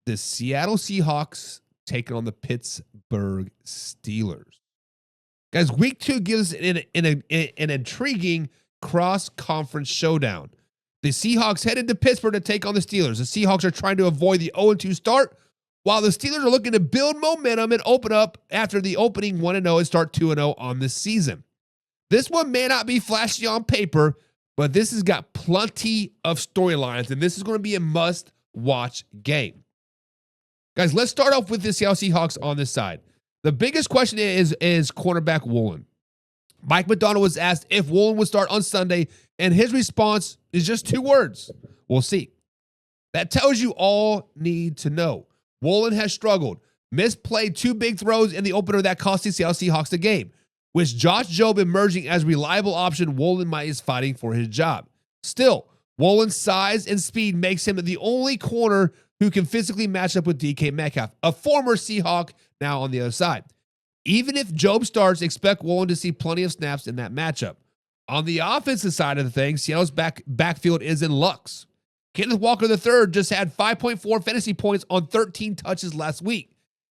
the Seattle Seahawks taking on the Pittsburgh Steelers. Guys, week 2 gives an intriguing cross-conference showdown. The Seahawks headed to Pittsburgh to take on the Steelers. The Seahawks are trying to avoid the 0-2 start, while the Steelers are looking to build momentum and open up after the opening 1-0 and start 2-0 on this season. This one may not be flashy on paper, but this has got plenty of storylines, and this is going to be a must-watch game. Guys, let's start off with the Seattle Seahawks on this side. The biggest question is cornerback Woolen. Mike Macdonald was asked if Woolen would start on Sunday, and his response is just 2 words. We'll see. That tells you all need to know. Woolen has struggled, misplayed 2 big throws in the opener that cost the Seattle Seahawks the game. With Josh Jobe emerging as a reliable option, Woolen is fighting for his job. Still, Woolen's size and speed makes him the only corner who can physically match up with DK Metcalf, a former Seahawk now on the other side. Even if Jobe starts, expect Woolen to see plenty of snaps in that matchup. On the offensive side of the thing, Seattle's backfield is in lux. Kenneth Walker III just had 5.4 fantasy points on 13 touches last week.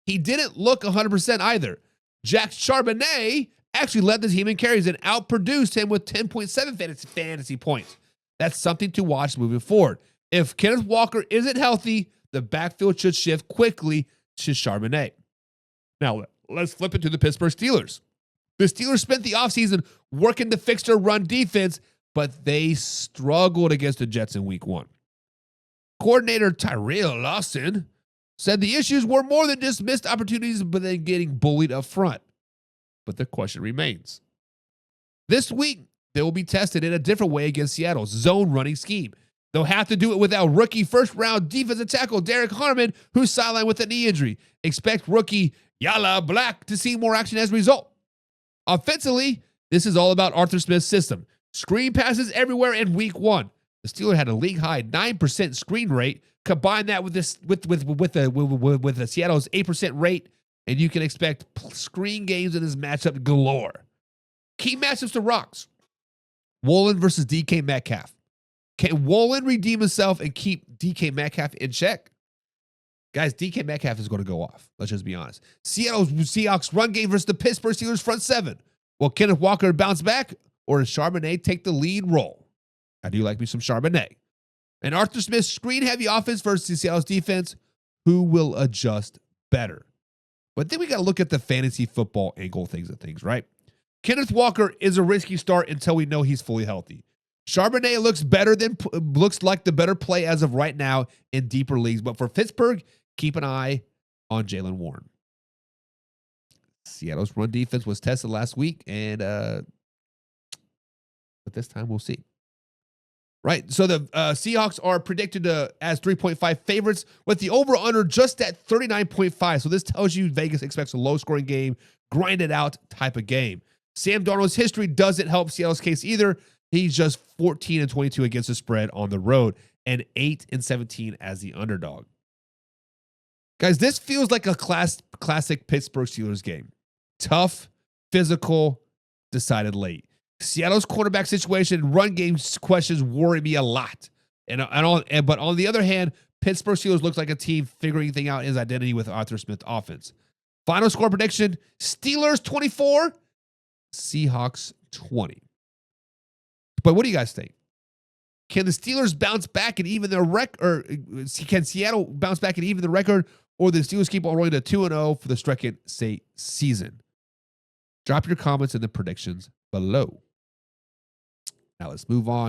He didn't look 100% either. Jack Charbonnet actually led the team in carries and outproduced him with 10.7 fantasy points. That's something to watch moving forward. If Kenneth Walker isn't healthy, the backfield should shift quickly to Charbonnet. Now, let's flip it to the Pittsburgh Steelers. The Steelers spent the offseason working to fix their run defense, but they struggled against the Jets in week 1. Coordinator Tyrell Lawson said the issues were more than just missed opportunities, but then getting bullied up front. But the question remains. This week, they will be tested in a different way against Seattle's zone running scheme. They'll have to do it without rookie first-round defensive tackle Derek Harmon, who's sidelined with a knee injury. Expect rookie Yala Black to see more action as a result. Offensively, this is all about Arthur Smith's system. Screen passes everywhere in week 1. The Steelers had a league-high 9% screen rate. Combine that with the Seattle's 8% rate, and you can expect screen games in this matchup galore. Key matchups to Rocks. Woolen versus DK Metcalf. Can Woolen redeem himself and keep DK Metcalf in check? Guys, DK Metcalf is going to go off. Let's just be honest. Seattle's Seahawks run game versus the Pittsburgh Steelers front 7. Will Kenneth Walker bounce back, or does Charbonnet take the lead role? I do like me some Charbonnet. And Arthur Smith's screen-heavy offense versus Seattle's defense. Who will adjust better? But then we got to look at the fantasy football angle of things, right? Kenneth Walker is a risky start until we know he's fully healthy. Charbonnet looks like the better play as of right now in deeper leagues. But for Pittsburgh, keep an eye on Jaylen Warren. Seattle's run defense was tested last week, and but this time we'll see. Right, so the Seahawks are predicted as 3.5 favorites, with the over-under just at 39.5. So this tells you Vegas expects a low-scoring game, grinded out type of game. Sam Darnold's history doesn't help Seattle's case either. He's just 14-22 against the spread on the road and 8-17 as the underdog. Guys, this feels like a classic Pittsburgh Steelers game. Tough, physical, decided late. Seattle's quarterback situation and run game questions worry me a lot. But on the other hand, Pittsburgh Steelers looks like a team figuring things out his identity with Arthur Smith offense. Final score prediction, Steelers 24, Seahawks 20. But what do you guys think? Can the Steelers bounce back and even their record, or can Seattle bounce back and even the record, or the Steelers keep on rolling to 2-0 for the second season? Drop your comments in the predictions below. Now let's move on